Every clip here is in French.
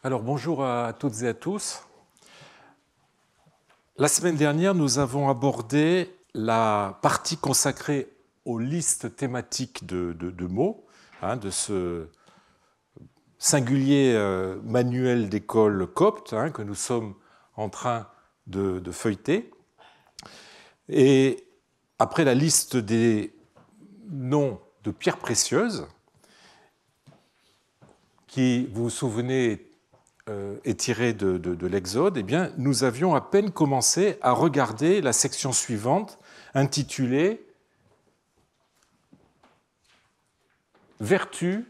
Alors bonjour à toutes et à tous. La semaine dernière, nous avons abordé la partie consacrée aux listes thématiques de mots, de ce singulier manuel d'école copte que nous sommes en train de feuilleter. Et après la liste des noms de pierres précieuses, qui, vous vous souvenez, est tiré de l'Exode, eh bien, nous avions à peine commencé à regarder la section suivante, intitulée « Vertus,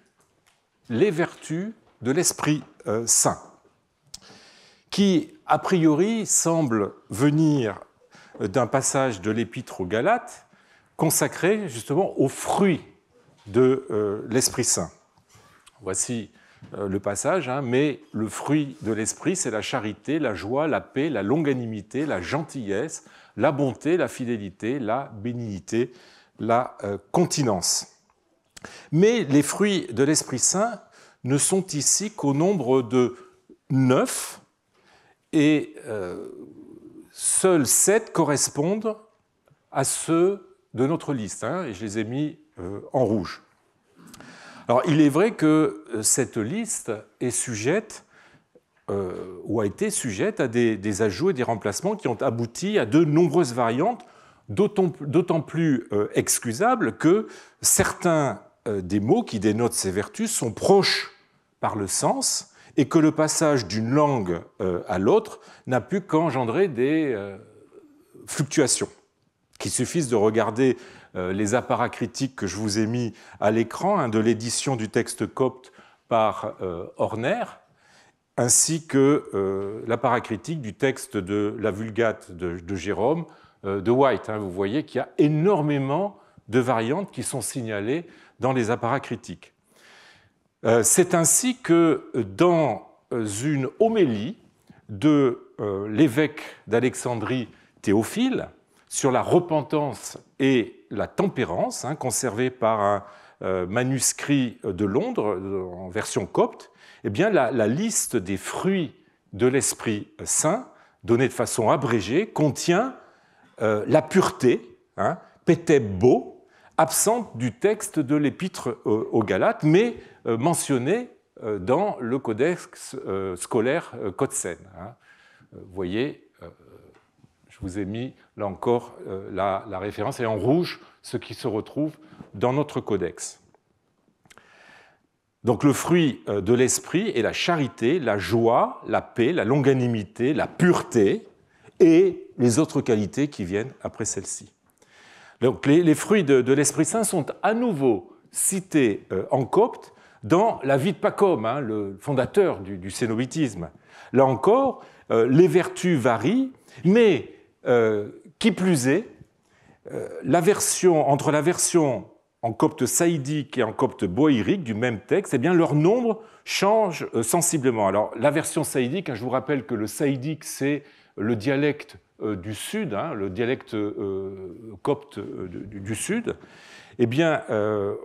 les vertus de l'Esprit Saint », qui, a priori, semble venir d'un passage de l'Épître aux Galates, consacré justement aux fruits de l'Esprit Saint. Voici le passage, mais le fruit de l'esprit, c'est la charité, la joie, la paix, la longanimité, la gentillesse, la bonté, la fidélité, la bénignité, la continence. Mais les fruits de l'Esprit Saint ne sont ici qu'au nombre de 9, et seuls 7 correspondent à ceux de notre liste, et je les ai mis en rouge. Alors, il est vrai que cette liste est sujette, ou a été sujette à des ajouts et des remplacements qui ont abouti à de nombreuses variantes, d'autant plus excusables que certains des mots qui dénotent ces vertus sont proches par le sens et que le passage d'une langue à l'autre n'a pu qu'engendrer des fluctuations. Qu'il suffise de regarder les apparats critiques que je vous ai mis à l'écran, de l'édition du texte copte par Horner, ainsi que l'apparat critique du texte de la Vulgate de Jérôme de White. Vous voyez qu'il y a énormément de variantes qui sont signalées dans les apparats critiques. C'est ainsi que dans une homélie de l'évêque d'Alexandrie Théophile, sur la repentance et la tempérance, conservé par un manuscrit de Londres, en version copte, eh bien, la liste des fruits de l'Esprit Saint, donnée de façon abrégée, contient la pureté, pétebbo, absente du texte de l'Épître aux Galates, mais mentionnée dans le codex scolaire Kotzen. Vous voyez, je vous ai mis, là encore, la référence, et en rouge, ce qui se retrouve dans notre codex. Donc le fruit de l'esprit est la charité, la joie, la paix, la longanimité, la pureté, et les autres qualités qui viennent après celle-ci. Donc les fruits de l'Esprit Saint sont à nouveau cités en copte dans la vie de Pacôme, le fondateur du cénobitisme. Là encore, les vertus varient, mais qui plus est, entre la version en copte saïdique et en copte boïrique du même texte, eh bien, leur nombre change sensiblement. Alors, la version saïdique, je vous rappelle que le saïdique, c'est le dialecte du Sud, le dialecte copte du Sud. Eh bien,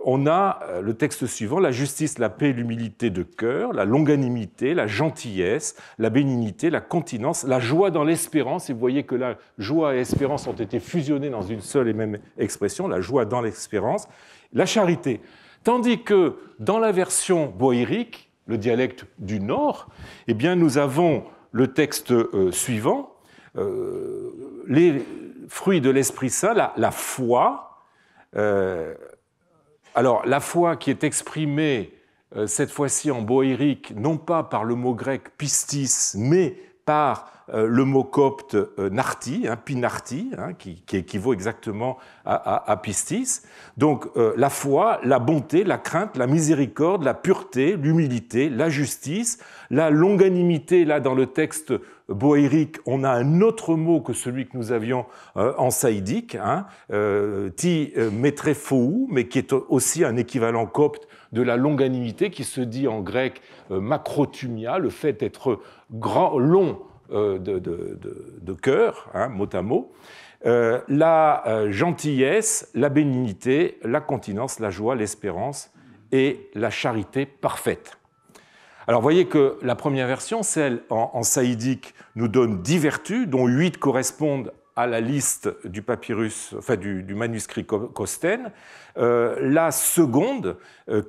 on a le texte suivant: la justice, la paix, l'humilité de cœur, la longanimité, la gentillesse, la bénignité, la continence, la joie dans l'espérance. Et vous voyez que la joie et l'espérance ont été fusionnées dans une seule et même expression, la joie dans l'espérance, la charité. Tandis que dans la version boïrique, le dialecte du Nord, eh bien, nous avons le texte suivant: les fruits de l'Esprit Saint, la foi. Alors, la foi qui est exprimée cette fois-ci en boïrique, non pas par le mot grec pistis, mais par le mot copte narti, pinarti, qui équivaut exactement à pistis. Donc, la foi, la bonté, la crainte, la miséricorde, la pureté, l'humilité, la justice, la longanimité. Là, dans le texte boïrique, on a un autre mot que celui que nous avions en saïdique, ti metrefou, mais qui est aussi un équivalent copte de la longanimité, qui se dit en grec macrotumia, le fait d'être grand, long de cœur, mot à mot. La gentillesse, la bénignité, la continence, la joie, l'espérance et la charité parfaite. Alors, vous voyez que la première version, celle en saïdique, nous donne 10 vertus, dont 8 correspondent à la liste du papyrus, enfin du manuscrit Costain. La seconde,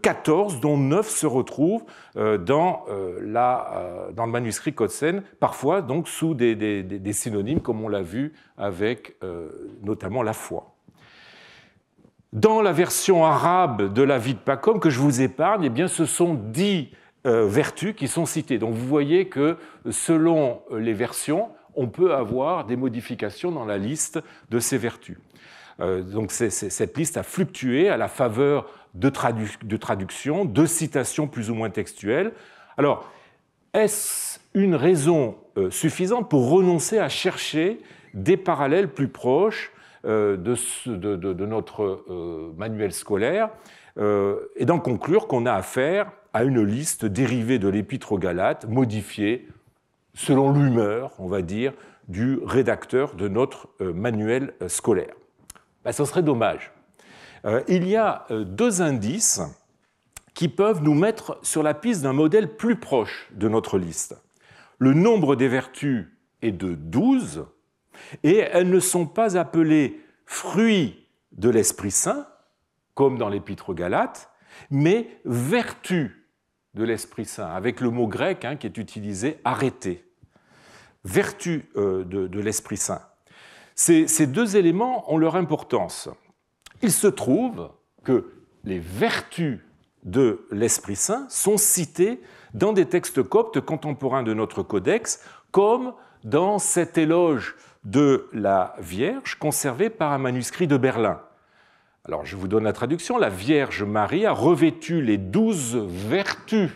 14, dont 9 se retrouvent dans le manuscrit Costain, parfois donc sous des synonymes, comme on l'a vu avec notamment la foi. Dans la version arabe de la vie de Pacôme, que je vous épargne, eh bien, ce sont 10 vertus qui sont citées. Donc vous voyez que selon les versions, on peut avoir des modifications dans la liste de ces vertus. Donc cette liste a fluctué à la faveur de traductions, de citations plus ou moins textuelles. Alors, est-ce une raison suffisante pour renoncer à chercher des parallèles plus proches de notre manuel scolaire et d'en conclure qu'on a affaire à une liste dérivée de l'Épître aux Galates, modifiée selon l'humeur, on va dire, du rédacteur de notre manuel scolaire? Ben, ce serait dommage. Il y a 2 indices qui peuvent nous mettre sur la piste d'un modèle plus proche de notre liste. Le nombre des vertus est de 12, et elles ne sont pas appelées fruits de l'Esprit Saint, comme dans l'Épître aux Galates, mais vertus de l'Esprit Saint, avec le mot grec qui est utilisé, arrêté. Vertu de l'Esprit Saint. Ces 2 éléments ont leur importance. Il se trouve que les vertus de l'Esprit Saint sont citées dans des textes coptes contemporains de notre codex, comme dans cet éloge de la Vierge conservé par un manuscrit de Berlin. Alors, je vous donne la traduction. La Vierge Marie a revêtu les 12 vertus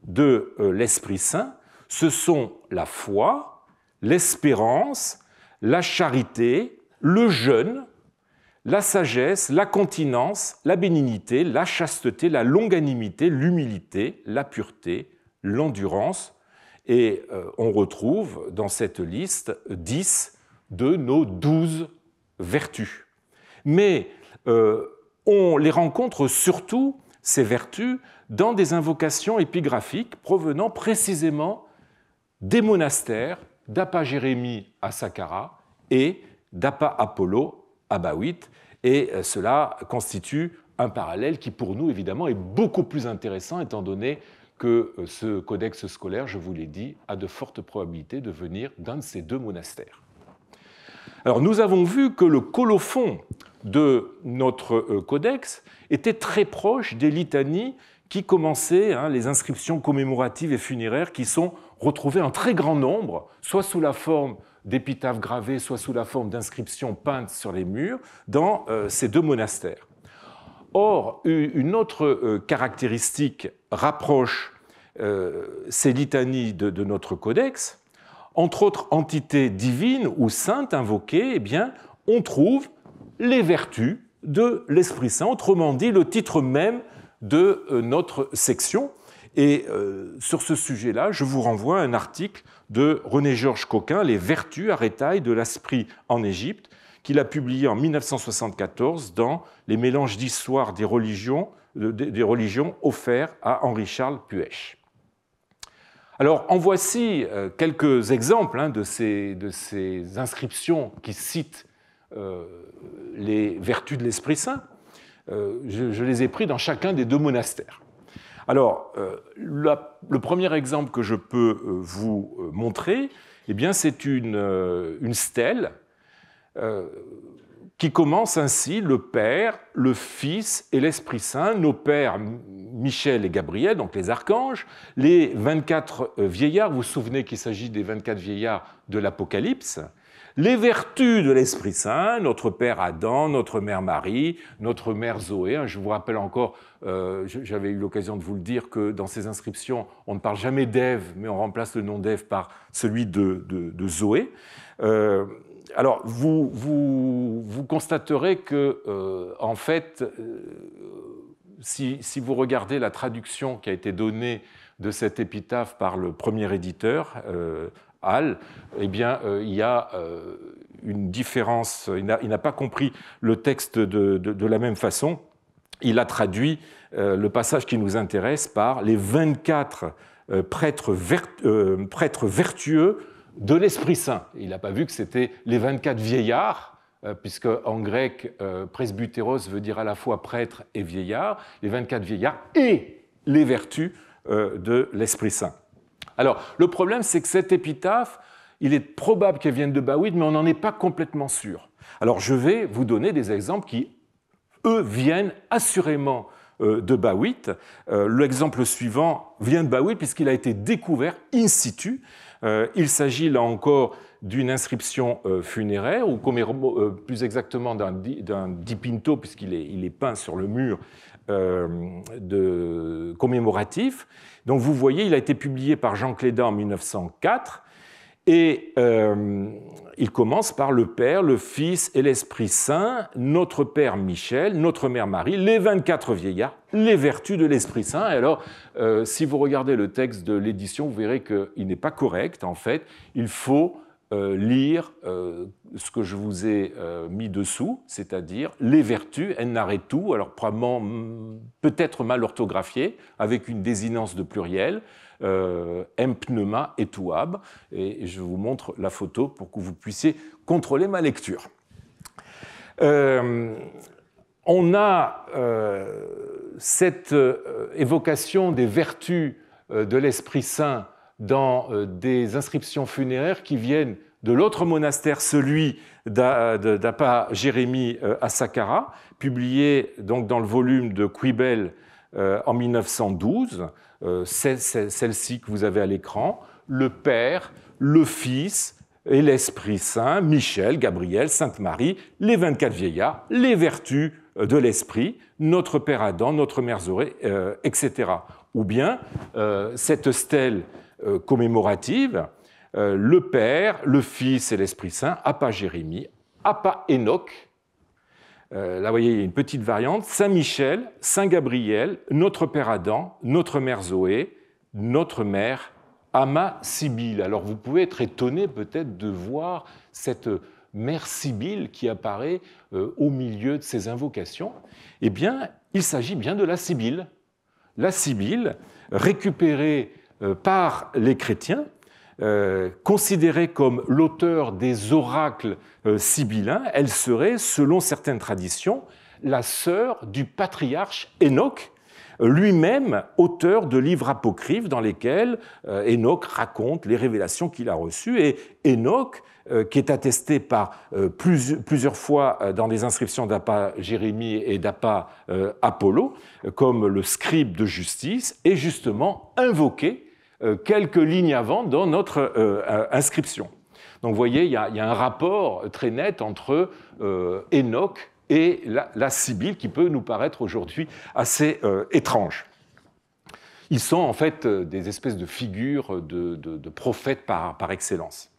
de l'Esprit Saint. Ce sont la foi, l'espérance, la charité, le jeûne, la sagesse, la continence, la bénignité, la chasteté, la longanimité, l'humilité, la pureté, l'endurance. Et on retrouve dans cette liste 10 de nos 12 vertus. Mais on les rencontre surtout, ces vertus, dans des invocations épigraphiques provenant précisément des monastères d'Appa Jérémie à Saqqara et d'Appa Apollo à Bawit. Et cela constitue un parallèle qui, pour nous, évidemment, est beaucoup plus intéressant, étant donné que ce codex scolaire, je vous l'ai dit, a de fortes probabilités de venir d'un de ces 2 monastères. Alors, nous avons vu que le colophon de notre codex était très proche des litanies qui commençaient, les inscriptions commémoratives et funéraires qui sont retrouvées en très grand nombre, soit sous la forme d'épitaphes gravées, soit sous la forme d'inscriptions peintes sur les murs, dans ces 2 monastères. Or, une autre caractéristique rapproche ces litanies de notre codex. Entre autres entités divines ou saintes invoquées, eh bien, on trouve les vertus de l'Esprit Saint, autrement dit, le titre même de notre section. Et sur ce sujet-là, je vous renvoie à un article de René-Georges Coquin, Les vertus arrêtailles de l'Esprit en Égypte, qu'il a publié en 1974 dans Les mélanges d'histoire des religions offerts à Henri-Charles Puech. Alors, en voici quelques exemples de ces inscriptions qui citent les vertus de l'Esprit Saint. Je les ai pris dans chacun des 2 monastères. Alors, le premier exemple que je peux vous montrer, eh bien, c'est une stèle qui commence ainsi: le Père, le Fils et l'Esprit Saint, nos pères Michel et Gabriel, donc les archanges, les 24 vieillards, vous vous souvenez qu'il s'agit des 24 vieillards de l'Apocalypse, les vertus de l'Esprit Saint, notre père Adam, notre mère Marie, notre mère Zoé. Je vous rappelle encore, j'avais eu l'occasion de vous le dire, que dans ces inscriptions, on ne parle jamais d'Ève, mais on remplace le nom d'Ève par celui de Zoé. Alors, vous constaterez que, en fait, si vous regardez la traduction qui a été donnée de cette épitaphe par le premier éditeur, Hall, eh bien, il y a une différence. Il n'a pas compris le texte de la même façon. Il a traduit le passage qui nous intéresse par les 24 prêtre vertueux de l'Esprit Saint. Il n'a pas vu que c'était les 24 vieillards, puisque en grec, presbytéros veut dire à la fois prêtre et vieillard, les 24 vieillards et les vertus de l'Esprit Saint. Alors, le problème, c'est que cette épitaphe, il est probable qu'elle vienne de Bawit, mais on n'en est pas complètement sûr. Alors, je vais vous donner des exemples qui, eux, viennent assurément de Bawit. L'exemple suivant vient de Bawit puisqu'il a été découvert in situ. Il s'agit là encore d'une inscription funéraire, ou plus exactement d'un dipinto, puisqu'il est peint sur le mur commémoratif. Donc vous voyez, il a été publié par Jean Cléda en 1904, et il commence par le Père, le Fils et l'Esprit Saint, notre Père Michel, notre Mère Marie, les 24 vieillards, les vertus de l'Esprit Saint. Et alors, si vous regardez le texte de l'édition, vous verrez qu'il n'est pas correct. En fait, il faut lire ce que je vous ai mis dessous, c'est-à-dire les vertus, ennaretu, alors probablement peut-être mal orthographié, avec une désinence de pluriel, empneuma et tuab, et je vous montre la photo pour que vous puissiez contrôler ma lecture. On a cette évocation des vertus de l'Esprit Saint dans des inscriptions funéraires qui viennent de l'autre monastère, celui d'Appa Jérémie à Saqqara, publié donc dans le volume de Quibel en 1912. Celle-ci que vous avez à l'écran, le Père, le Fils et l'Esprit Saint, Michel, Gabriel, Sainte Marie, les 24 vieillards, les vertus de l'Esprit, notre Père Adam, notre Mère Zoré, etc. Ou bien cette stèle commémorative, le Père, le Fils et l'Esprit Saint, Appa Jérémie, Appa Enoch. Là, vous voyez, il y a une petite variante. Saint Michel, Saint Gabriel, notre Père Adam, notre Mère Zoé, notre Mère Amma Sibylle. Alors, vous pouvez être étonné peut-être de voir cette Mère Sibylle qui apparaît au milieu de ces invocations. Eh bien, il s'agit bien de la Sibylle. La Sibylle, récupérée par les chrétiens, considérée comme l'auteur des oracles sibyllins, elle serait, selon certaines traditions, la sœur du patriarche Enoch, lui-même auteur de livres apocryphes dans lesquels Enoch raconte les révélations qu'il a reçues. Et Enoch, qui est attesté par plusieurs fois dans les inscriptions d'Appa Jérémie et d'Appa Apollo, comme le scribe de justice, est justement invoqué quelques lignes avant dans notre inscription. Donc vous voyez, il y a un rapport très net entre Enoch et la Sibylle qui peut nous paraître aujourd'hui assez étrange. Ils sont en fait des espèces de figures de prophètes par excellence.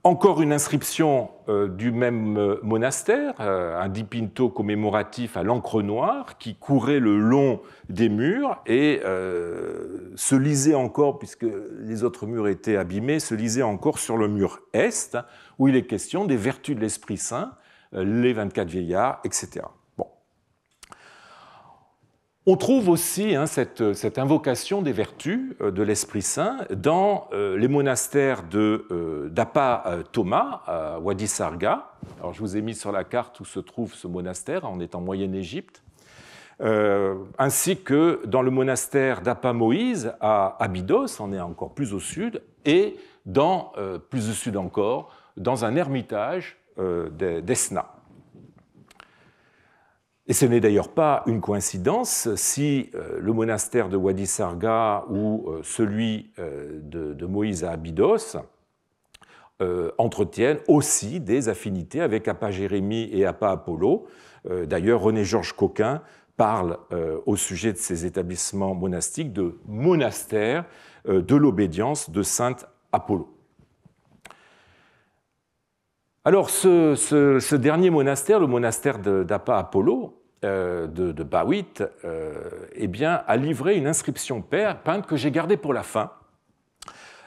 Encore une inscription du même monastère, un dipinto commémoratif à l'encre noire qui courait le long des murs et se lisait encore, puisque les autres murs étaient abîmés, se lisait encore sur le mur est, où il est question des vertus de l'Esprit Saint, les 24 vieillards, etc. Bon. On trouve aussi cette invocation des vertus de l'Esprit Saint dans les monastères d'Appa Thomas à Wadi Sarga. Alors, je vous ai mis sur la carte où se trouve ce monastère, on est en Moyenne-Égypte, ainsi que dans le monastère d'Appa Moïse à Abydos, on est encore plus au sud, et plus au sud encore, dans un ermitage d'Esna. Et ce n'est d'ailleurs pas une coïncidence si le monastère de Wadi Sarga ou celui de Moïse à Abydos entretiennent aussi des affinités avec Appa Jérémie et Appa Apollo. D'ailleurs, René-Georges Coquin parle au sujet de ces établissements monastiques de monastère de l'obédience de Saint Apollo. Alors, ce dernier monastère, le monastère d'Appa Apollo, de Bawit, eh bien, a livré une inscription peinte que j'ai gardée pour la fin,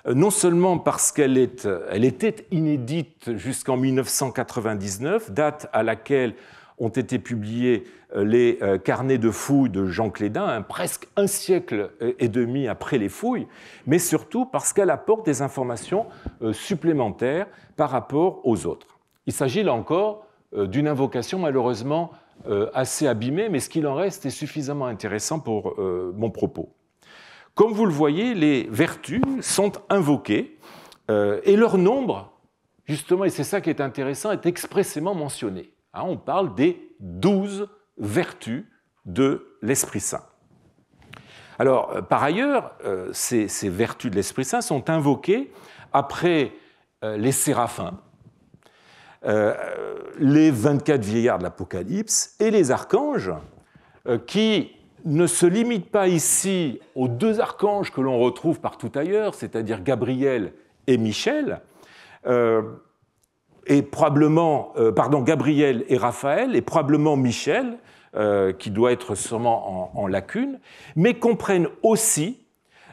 non seulement parce qu'elle était inédite jusqu'en 1999, date à laquelle ont été publiés les carnets de fouilles de Jean Clédin, presque un siècle et demi après les fouilles, mais surtout parce qu'elle apporte des informations supplémentaires par rapport aux autres. Il s'agit là encore d'une invocation malheureusement assez abîmée, mais ce qu'il en reste est suffisamment intéressant pour mon propos. Comme vous le voyez, les vertus sont invoquées et leur nombre, justement, et c'est ça qui est intéressant, est expressément mentionné. On parle des 12 vertus de l'Esprit Saint. Alors, par ailleurs, ces vertus de l'Esprit Saint sont invoquées après les séraphins, les 24 vieillards de l'Apocalypse et les archanges, qui ne se limitent pas ici aux 2 archanges que l'on retrouve partout ailleurs, c'est-à-dire Gabriel et Michel, et probablement, Gabriel et Raphaël, et probablement Michel, qui doit être sûrement en lacune, mais comprennent aussi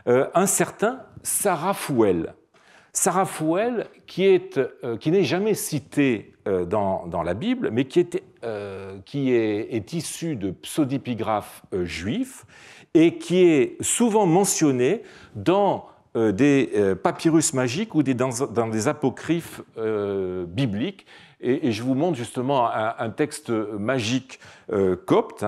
un certain Saraphuel. Saraphuel, qui n'est jamais cité dans la Bible, mais qui est issu de pseudepigraphes juifs et qui est souvent mentionné dans des papyrus magiques ou dans des apocryphes bibliques. Et je vous montre justement un texte magique copte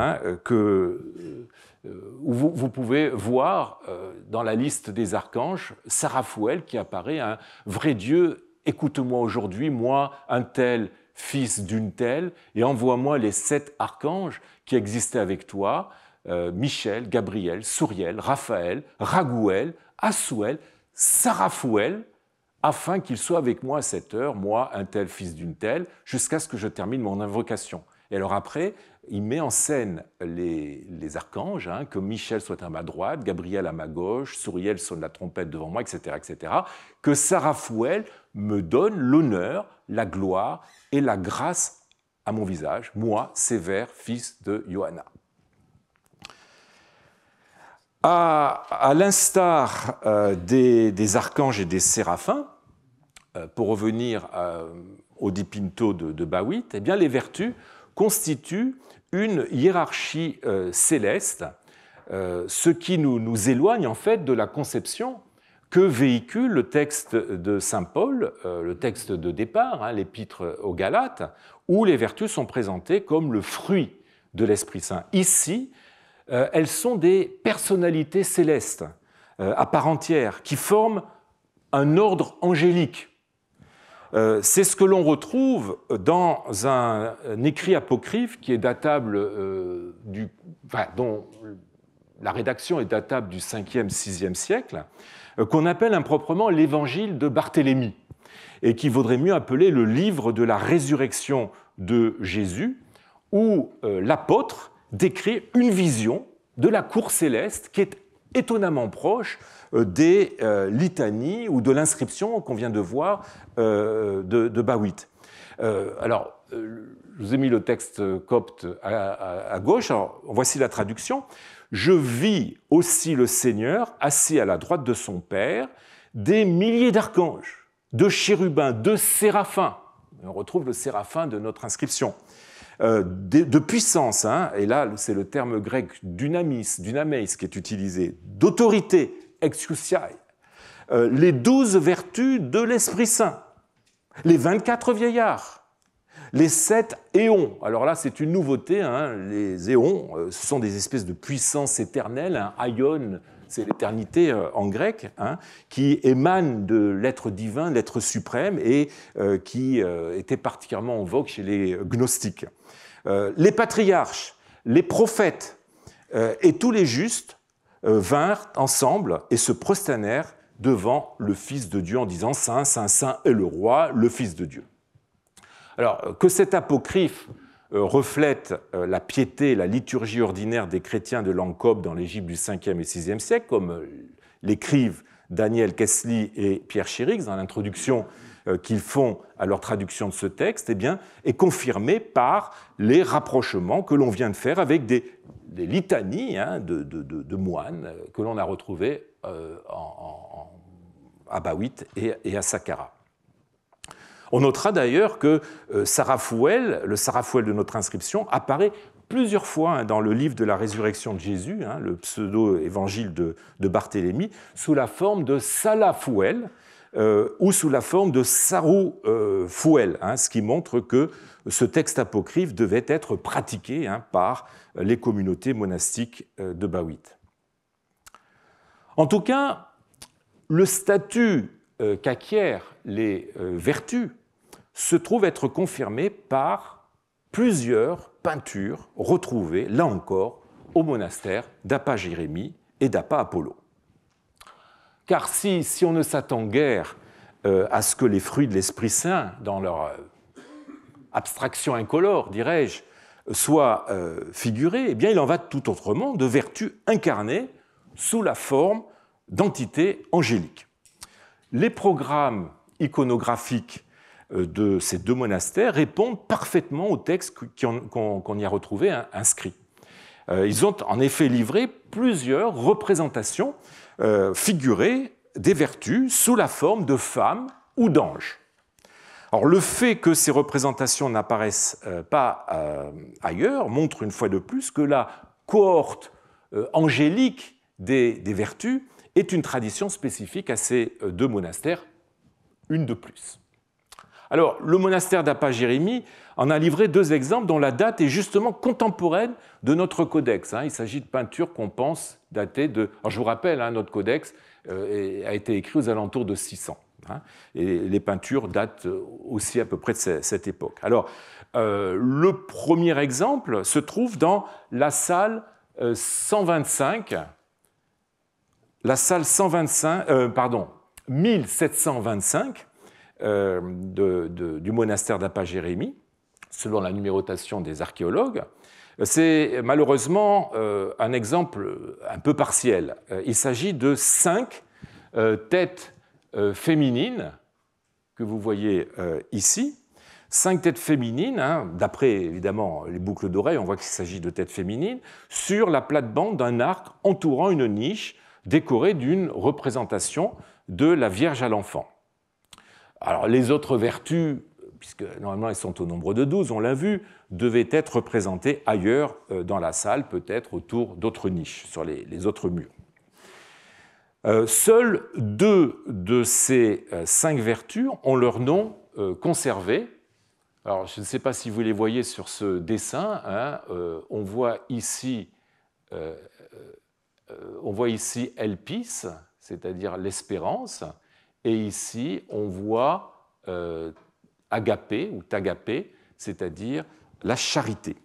où vous pouvez voir dans la liste des archanges Saraphuel qui apparaît, un vrai Dieu, écoute-moi aujourd'hui, moi, un tel, fils d'une telle, et envoie-moi les 7 archanges qui existaient avec toi, Michel, Gabriel, Souriel, Raphaël, Raguel, Assuel, Saraphuel, afin qu'il soit avec moi à cette heure, moi, un tel, fils d'une telle, jusqu'à ce que je termine mon invocation. Et alors après, il met en scène les archanges, que Michel soit à ma droite, Gabriel à ma gauche, Souriel sonne la trompette devant moi, etc., etc., que Saraphuel me donne l'honneur, la gloire et la grâce à mon visage, moi, sévère, fils de Johanna. À l'instar des archanges et des séraphins, pour revenir au dipinto de Bawit, eh bien, les vertus constituent une hiérarchie céleste, ce qui nous éloigne en fait de la conception que véhicule le texte de saint Paul, le texte de départ, l'épître aux Galates, où les vertus sont présentées comme le fruit de l'Esprit Saint. Ici, elles sont des personnalités célestes à part entière, qui forment un ordre angélique. C'est ce que l'on retrouve dans un écrit apocryphe qui est datable, dont la rédaction est datable du 5e, 6e siècle, qu'on appelle improprement l'évangile de Barthélemy, et qui vaudrait mieux appeler le livre de la résurrection de Jésus, où l'apôtre décrit une vision de la cour céleste qui est étonnamment proche des litanies ou de l'inscription qu'on vient de voir de Bawit. Alors, je vous ai mis le texte copte à gauche. Alors, voici la traduction. « Je vis aussi le Seigneur assis à la droite de son Père, des milliers d'archanges, de chérubins, de séraphins. » On retrouve le séraphin de notre inscription. De puissance, et là c'est le terme grec dynameis qui est utilisé, d'autorité, exousiai, les 12 vertus de l'Esprit Saint, les 24 vieillards, les 7 éons. Alors là c'est une nouveauté, les éons, ce sont des espèces de puissances éternelles, aion, c'est l'éternité en grec, qui émane de l'être divin, l'être suprême, et qui était particulièrement en vogue chez les gnostiques. Les patriarches, les prophètes et tous les justes vinrent ensemble et se prosternèrent devant le Fils de Dieu en disant « Saint, Saint, Saint est le Roi, le Fils de Dieu ». Alors, que cet apocryphe reflète la piété, la liturgie ordinaire des chrétiens de langue copte dans l'Égypte du 5e et 6e siècle, comme l'écrivent Daniel Kessley et Pierre Chérix dans l'introduction qu'ils font à leur traduction de ce texte, est confirmé par les rapprochements que l'on vient de faire avec des litanies de moines que l'on a retrouvés à Bawit et à Saqqara. On notera d'ailleurs que Sarafouel, le Sarafouel de notre inscription, apparaît plusieurs fois dans le livre de la résurrection de Jésus, le pseudo-évangile de Barthélemy, sous la forme de Salafouel ou sous la forme de Saroufouel, ce qui montre que ce texte apocryphe devait être pratiqué par les communautés monastiques de Bawit. En tout cas, le statut qu'acquièrent les vertus se trouve être confirmé par plusieurs peintures retrouvées, là encore, au monastère d'Appa Jérémie et d'Appa Apollo. Car si on ne s'attend guère à ce que les fruits de l'Esprit Saint, dans leur abstraction incolore, dirais-je, soient figurés, eh bien il en va tout autrement de vertus incarnées sous la forme d'entités angéliques. Les programmes iconographiques de ces deux monastères répondent parfaitement aux textes qu'on y a retrouvés inscrits. Ils ont en effet livré plusieurs représentations figurées des vertus sous la forme de femmes ou d'anges. Alors, le fait que ces représentations n'apparaissent pas ailleurs montre une fois de plus que la cohorte angélique des vertus est une tradition spécifique à ces deux monastères, une de plus. Alors, le monastère d'Appa Jérémie en a livré deux exemples dont la date est justement contemporaine de notre codex. Il s'agit de peintures qu'on pense datées de... Alors, je vous rappelle, notre codex a été écrit aux alentours de 600. Et les peintures datent aussi à peu près de cette époque. Alors, le premier exemple se trouve dans la salle 125, 1725 du monastère d'Appa Jérémie, selon la numérotation des archéologues. C'est malheureusement un exemple un peu partiel. Il s'agit de 5 têtes féminines que vous voyez ici. 5 têtes féminines, d'après évidemment les boucles d'oreilles, on voit qu'il s'agit de têtes féminines, sur la plate-bande d'un arc entourant une niche décorée d'une représentation de la Vierge à l'enfant. Alors les autres vertus, puisque normalement elles sont au nombre de 12, on l'a vu, devaient être représentées ailleurs dans la salle, peut-être autour d'autres niches, sur les autres murs. Seules 2 de ces 5 vertus ont leur nom conservé. Alors, je ne sais pas si vous les voyez sur ce dessin. On voit ici Elpis, c'est-à-dire l'espérance, et ici on voit Agapé ou Tagapé, c'est-à-dire la charité.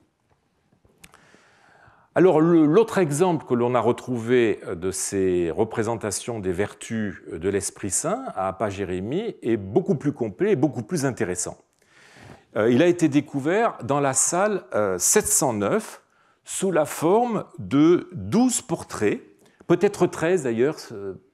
Alors, l'autre exemple que l'on a retrouvé de ces représentations des vertus de l'Esprit Saint à Appa Jérémie est beaucoup plus complet et beaucoup plus intéressant. Il a été découvert dans la salle 709 sous la forme de 12 portraits, peut-être 13 d'ailleurs,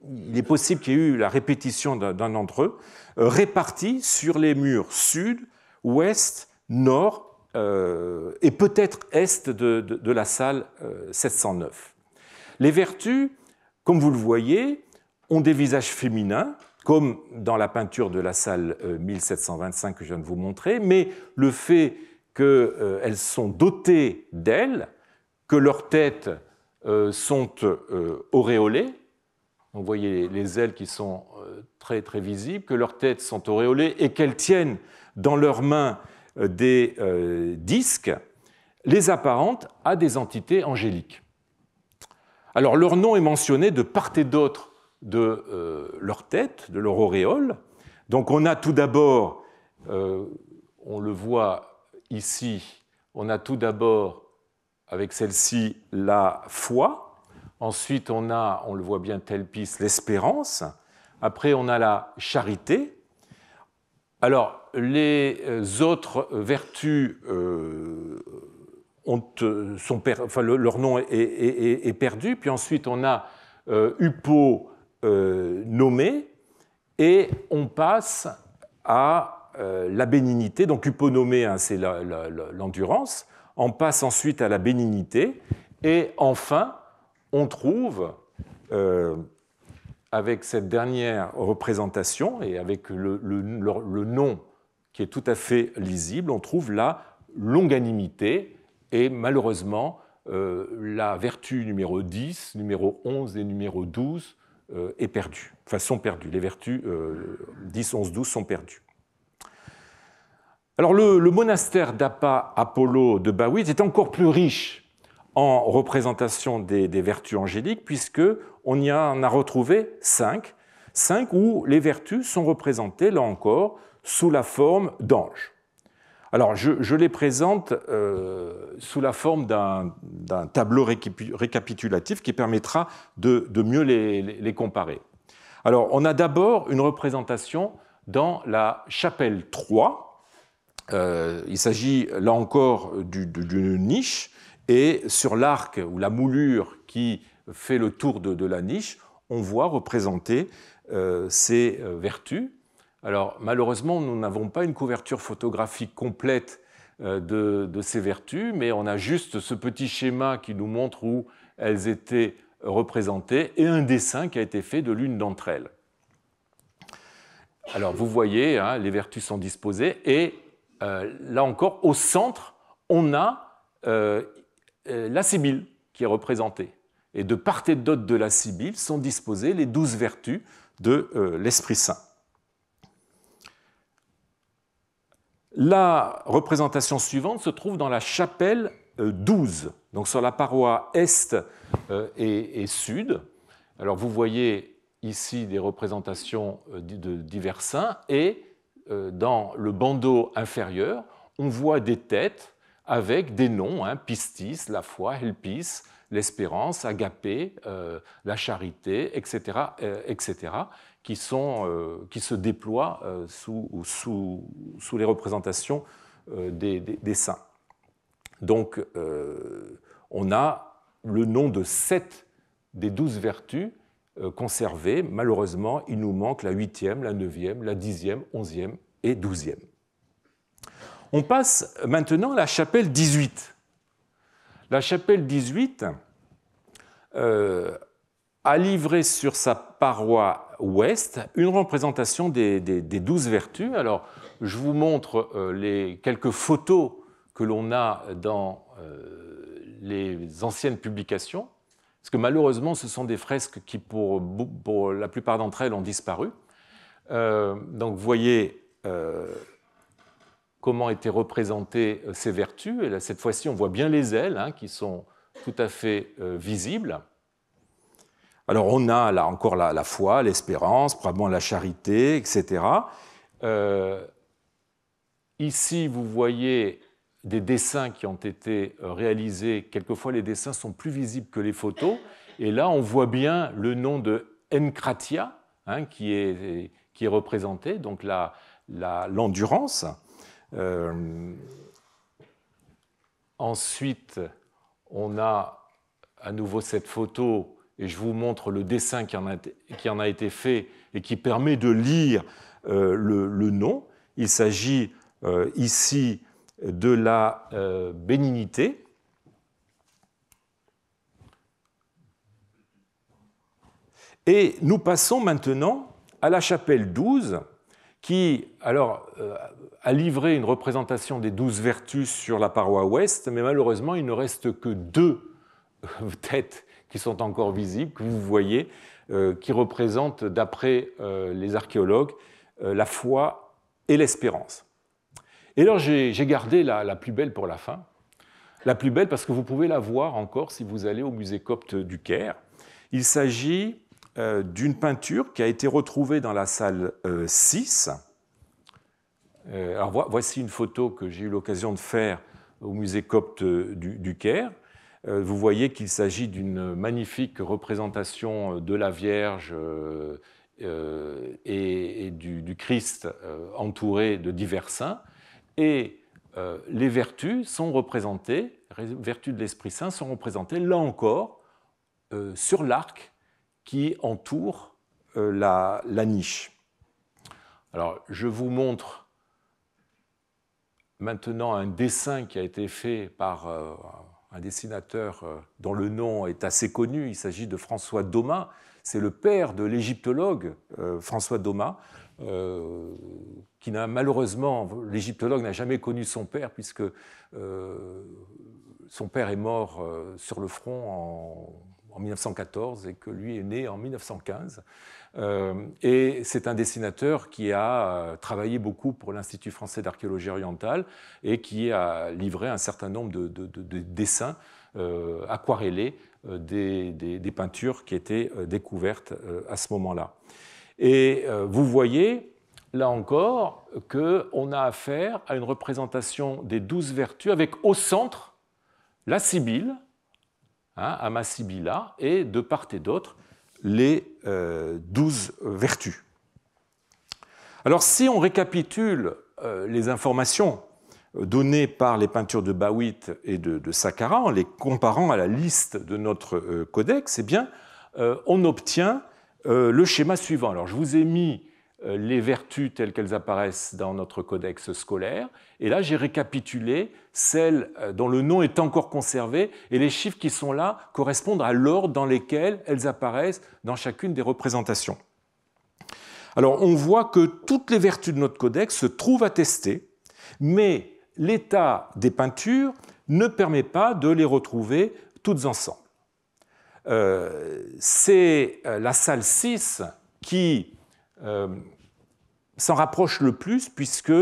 il est possible qu'il y ait eu la répétition d'un d'entre eux, répartis sur les murs sud, ouest, nord, et peut-être est de la salle 709. Les vertus, comme vous le voyez, ont des visages féminins, comme dans la peinture de la salle 1725 que je viens de vous montrer, mais le fait qu'elles sont dotées d'ailes, que leurs têtes sont auréolées, vous voyez les ailes qui sont très, très visibles, que leurs têtes sont auréolées et qu'elles tiennent dans leurs mains des disques, les apparentent à des entités angéliques. Alors, leur nom est mentionné de part et d'autre de leur tête, de leur auréole. Donc, on a tout d'abord, on le voit ici, on a tout d'abord, avec celle-ci, la foi. Ensuite, on le voit bien, Telpis, l'espérance. Après, on a la charité. Alors, les autres vertus, leur nom est perdu. Puis ensuite, on a Upo nommé, et on passe à la bénignité. Donc, Uponomé, c'est l'endurance. On passe ensuite à la bénignité. Et enfin, on trouve, avec cette dernière représentation et avec le nom qui est tout à fait lisible. On trouve la longanimité et malheureusement, la vertu numéro 10, numéro 11 et numéro 12 est perdue, enfin sont perdues. Les vertus 10, 11, 12 sont perdues. Alors le monastère d'Appa Apollo de Bawit est encore plus riche en représentation des vertus angéliques, puisqu'on y en a retrouvé 5 où les vertus sont représentées, là encore, sous la forme d'anges. Alors, je les présente sous la forme d'un tableau récapitulatif qui permettra de mieux les comparer. Alors, on a d'abord une représentation dans la chapelle 3. Il s'agit là encore d'une niche, et sur l'arc ou la moulure qui fait le tour de la niche, on voit représenter ces vertus. Alors malheureusement, nous n'avons pas une couverture photographique complète de ces vertus, mais on a juste ce petit schéma qui nous montre où elles étaient représentées et un dessin qui a été fait de l'une d'entre elles. Alors vous voyez, hein, les vertus sont disposées et là encore, au centre, on a la Sibylle qui est représentée. Et de part et d'autre de la Sibylle sont disposées les 12 vertus de l'Esprit Saint. La représentation suivante se trouve dans la chapelle 12, donc sur la paroi est et sud. Alors vous voyez ici des représentations de divers saints, et dans le bandeau inférieur, on voit des têtes avec des noms, hein, Pistis, la foi, Helpis, l'espérance, Agapé, la charité, etc., qui se déploient sous les représentations des saints. Donc, on a le nom de 7 des 12 vertus conservées. Malheureusement, il nous manque la 8e, la 9e, la 10e, 11e et 12e. On passe maintenant à la chapelle 18. La chapelle 18 a livré sur sa paroi ouest une représentation des 12 vertus. Alors, je vous montre les quelques photos que l'on a dans les anciennes publications, parce que malheureusement, ce sont des fresques qui, pour la plupart d'entre elles, ont disparu. Donc, vous voyez comment étaient représentées ces vertus. Et là, cette fois-ci, on voit bien les ailes, hein, qui sont tout à fait visibles. Alors, on a là encore la foi, l'espérance, probablement la charité, etc. Ici, vous voyez des dessins qui ont été réalisés. Quelquefois, les dessins sont plus visibles que les photos. Et là, on voit bien le nom de Enkratia, hein, qui est représenté, donc l'endurance. Ensuite, on a à nouveau cette photo, et je vous montre le dessin qui en a été fait et qui permet de lire le nom. Il s'agit ici de la bénignité. Et nous passons maintenant à la chapelle 12, qui alors, a livré une représentation des 12 vertus sur la paroi ouest, mais malheureusement, il ne reste que 2 têtes qui sont encore visibles, que vous voyez, qui représentent, d'après les archéologues, la foi et l'espérance. Et alors, j'ai gardé la plus belle pour la fin. La plus belle parce que vous pouvez la voir encore si vous allez au musée copte du Caire. Il s'agit d'une peinture qui a été retrouvée dans la salle 6. Alors, voici une photo que j'ai eu l'occasion de faire au musée copte du Caire. Vous voyez qu'il s'agit d'une magnifique représentation de la Vierge et du Christ entouré de divers saints. Et les vertus sont représentées, les vertus de l'Esprit Saint sont représentées, là encore, sur l'arc qui entoure la niche. Alors, je vous montre maintenant un dessin qui a été fait par un dessinateur dont le nom est assez connu. Il s'agit de François Domin. c'est le père de l'égyptologue François Domat, qui n'a malheureusement, l'égyptologue n'a jamais connu son père, puisque son père est mort sur le front en 1914 et que lui est né en 1915. Et c'est un dessinateur qui a travaillé beaucoup pour l'Institut français d'archéologie orientale et qui a livré un certain nombre de dessins aquarellés des peintures qui étaient découvertes à ce moment-là. Et vous voyez, là encore, qu'on a affaire à une représentation des 12 vertus avec au centre la Sibylle, Ama Sibylla, et de part et d'autre les 12 vertus. Alors si on récapitule les informations données par les peintures de Bawit et de Saqqara en les comparant à la liste de notre codex, eh bien, on obtient le schéma suivant. Alors je vous ai mis les vertus telles qu'elles apparaissent dans notre codex scolaire, et là j'ai récapitulé celles dont le nom est encore conservé, et les chiffres qui sont là correspondent à l'ordre dans lequel elles apparaissent dans chacune des représentations. Alors on voit que toutes les vertus de notre codex se trouvent attestées, mais l'état des peintures ne permet pas de les retrouver toutes ensemble. C'est la salle 6 qui s'en rapproche le plus, puisque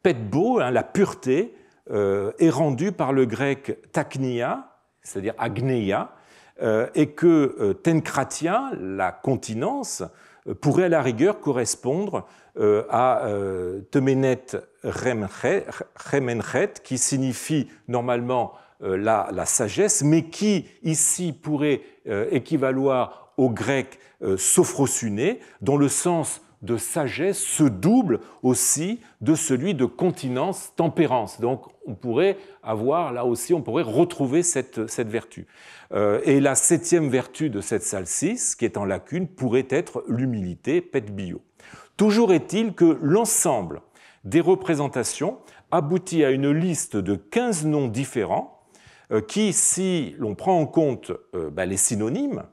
petbo, la pureté, est rendue par le grec taknia, c'est-à-dire agneia, et que tenkratia, la continence, pourrait à la rigueur correspondre à temenet remenchet, qui signifie normalement la sagesse, mais qui ici pourrait équivaloir au grec sophrosune, dont le sens de sagesse se double aussi de celui de continence, tempérance. Donc on pourrait avoir là aussi, on pourrait retrouver cette vertu. Et la 7e vertu de cette salle 6, qui est en lacune, pourrait être l'humilité, petbio. Toujours est-il que l'ensemble des représentations aboutit à une liste de 15 noms différents qui, si l'on prend en compte les synonymes,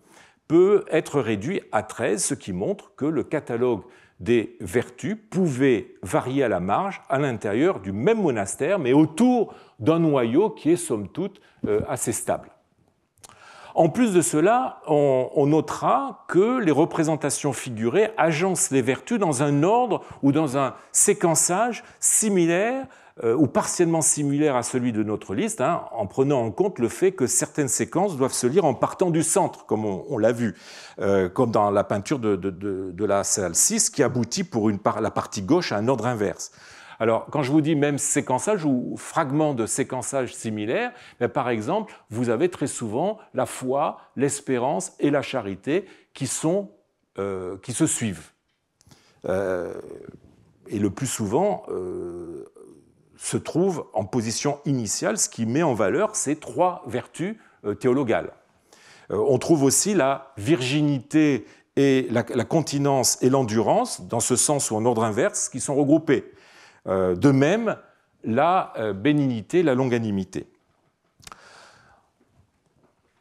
peut être réduit à 13, ce qui montre que le catalogue des vertus pouvait varier à la marge à l'intérieur du même monastère, mais autour d'un noyau qui est somme toute assez stable. En plus de cela, on notera que les représentations figurées agencent les vertus dans un ordre ou dans un séquençage similaire ou partiellement similaire à celui de notre liste, en prenant en compte le fait que certaines séquences doivent se lire en partant du centre, comme on l'a vu, comme dans la peinture de la salle 6, qui aboutit pour la partie gauche à un ordre inverse. Alors, quand je vous dis même séquençage ou fragment de séquençage similaire, par exemple, vous avez très souvent la foi, l'espérance et la charité qui se suivent. Et le plus souvent se trouve en position initiale, ce qui met en valeur ces 3 vertus théologales. On trouve aussi la virginité et la continence et l'endurance, dans ce sens ou en ordre inverse, qui sont regroupés. De même, la bénignité, la longanimité.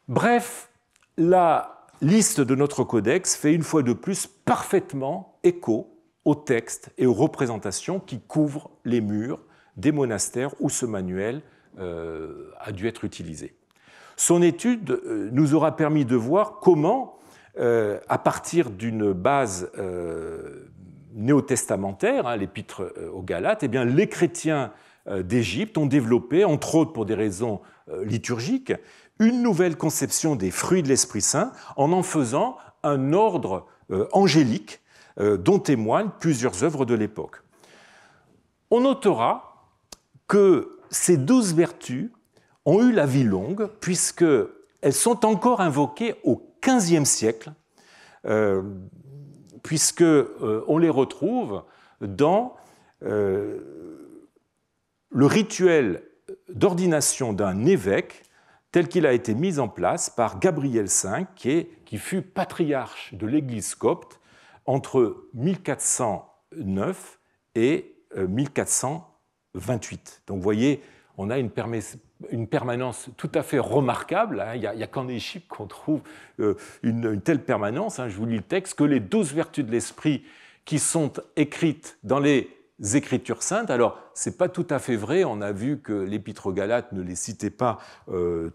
Bref, la liste de notre codex fait une fois de plus parfaitement écho aux textes et aux représentations qui couvrent les murs des monastères où ce manuel a dû être utilisé. Son étude nous aura permis de voir comment, à partir d'une base néo-testamentaire, l'épître aux Galates, eh bien, les chrétiens d'Égypte ont développé, entre autres pour des raisons liturgiques, une nouvelle conception des fruits de l'Esprit Saint en faisant un ordre angélique dont témoignent plusieurs œuvres de l'époque. On notera que ces 12 vertus ont eu la vie longue puisqu'elles sont encore invoquées au XVe siècle, puisqu'on les retrouve dans le rituel d'ordination d'un évêque tel qu'il a été mis en place par Gabriel V, qui fut patriarche de l'Église copte entre 1409 et 1428. Donc vous voyez, on a une permanence tout à fait remarquable. Il n'y a qu'en Égypte qu'on trouve une telle permanence. Je vous lis le texte, que les 12 vertus de l'esprit qui sont écrites dans les Écritures saintes. Alors, ce n'est pas tout à fait vrai, on a vu que l'Épître aux Galates ne les citait pas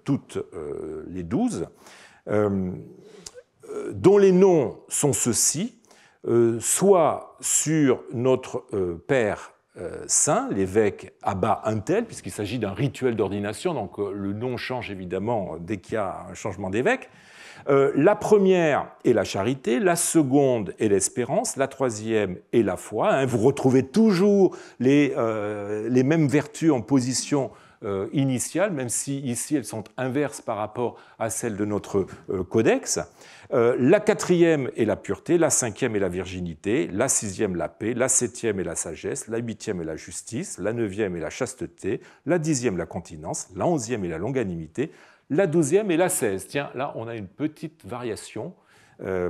toutes les 12, dont les noms sont ceux-ci, soit sur notre Père saint, l'évêque Abba Untel, puisqu'il s'agit d'un rituel d'ordination, donc le nom change évidemment dès qu'il y a un changement d'évêque. La première est la charité, la seconde est l'espérance, la troisième est la foi. Vous retrouvez toujours les mêmes vertus en position initiale, même si ici elles sont inverses par rapport à celles de notre codex. La quatrième est la pureté, la cinquième est la virginité, la sixième la paix, la septième est la sagesse, la huitième est la justice, la neuvième est la chasteté, la dixième la continence, la onzième est la longanimité, la 12e et la 16. Tiens, là, on a une petite variation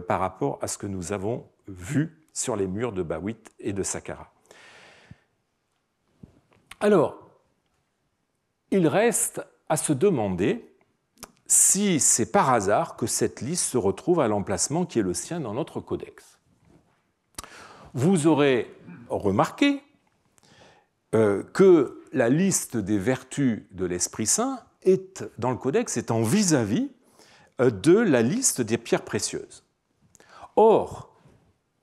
par rapport à ce que nous avons vu sur les murs de Bawit et de Saqqara. Alors, il reste à se demander si c'est par hasard que cette liste se retrouve à l'emplacement qui est le sien dans notre codex. Vous aurez remarqué que la liste des vertus de l'Esprit Saint dans le codex étant vis-à-vis de la liste des pierres précieuses. Or,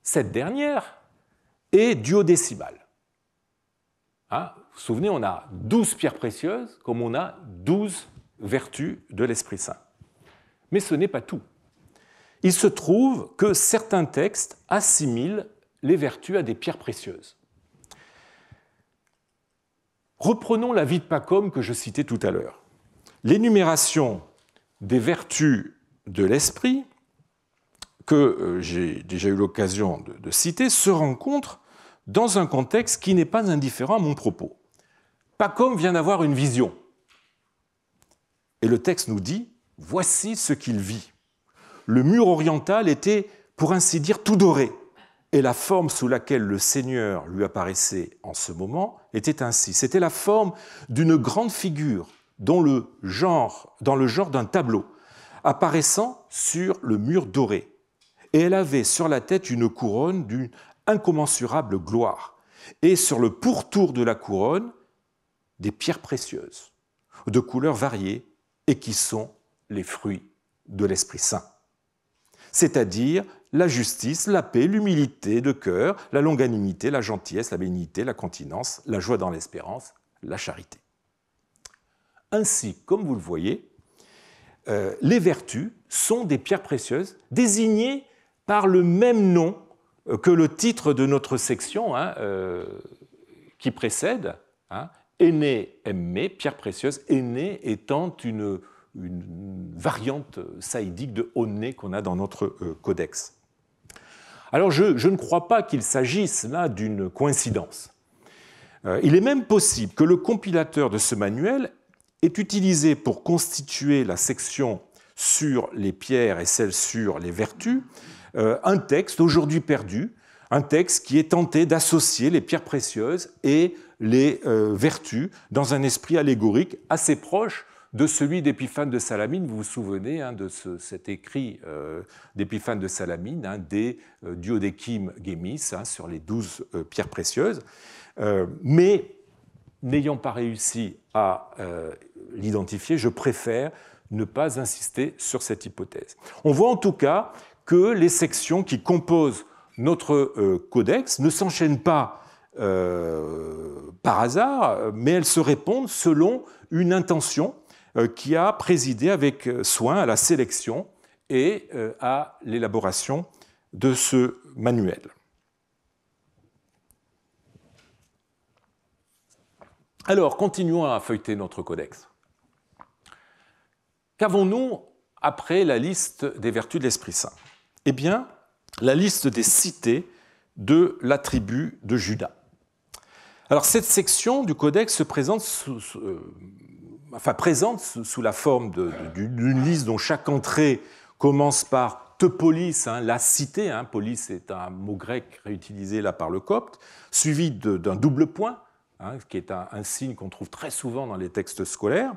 cette dernière est duodécimale. Vous vous souvenez, on a 12 pierres précieuses comme on a 12 vertus de l'Esprit Saint. Mais ce n'est pas tout. Il se trouve que certains textes assimilent les vertus à des pierres précieuses. Reprenons la vie de Pacôme que je citais tout à l'heure. L'énumération des vertus de l'esprit, que j'ai déjà eu l'occasion de citer, se rencontre dans un contexte qui n'est pas indifférent à mon propos. Pacôme vient d'avoir une vision. Et le texte nous dit, voici ce qu'il vit. Le mur oriental était, pour ainsi dire, tout doré. Et la forme sous laquelle le Seigneur lui apparaissait en ce moment était ainsi. C'était la forme d'une grande figure, dans le genre d'un tableau, apparaissant sur le mur doré. Et elle avait sur la tête une couronne d'une incommensurable gloire. Et sur le pourtour de la couronne, des pierres précieuses, de couleurs variées, et qui sont les fruits de l'Esprit Saint. C'est-à-dire la justice, la paix, l'humilité de cœur, la longanimité, la gentillesse, la bénignité, la continence, la joie dans l'espérance, la charité. Ainsi, comme vous le voyez, les vertus sont des pierres précieuses désignées par le même nom que le titre de notre section qui précède, Éné Emmé, pierre précieuse, Éné étant une variante saïdique de Onné qu'on a dans notre codex. Alors je ne crois pas qu'il s'agisse là d'une coïncidence. Il est même possible que le compilateur de ce manuel est utilisé pour constituer la section sur les pierres et celle sur les vertus, un texte aujourd'hui perdu, un texte qui est tenté d'associer les pierres précieuses et les vertus dans un esprit allégorique assez proche de celui d'Épiphane de Salamine. Vous vous souvenez de cet écrit d'Épiphane de Salamine, des Duodékim Gémis, sur les 12 pierres précieuses. Mais n'ayant pas réussi à l'identifier, je préfère ne pas insister sur cette hypothèse. On voit en tout cas que les sections qui composent notre codex ne s'enchaînent pas par hasard, mais elles se répondent selon une intention qui a présidé avec soin à la sélection et à l'élaboration de ce manuel. Alors, continuons à feuilleter notre codex. Qu'avons-nous après la liste des vertus de l'Esprit Saint? Eh bien, la liste des cités de la tribu de Juda. Alors, cette section du codex se présente sous la forme d'une liste dont chaque entrée commence par Teupolis, la cité, polis est un mot grec réutilisé là par le copte, suivi d'un double point, qui est un signe qu'on trouve très souvent dans les textes scolaires,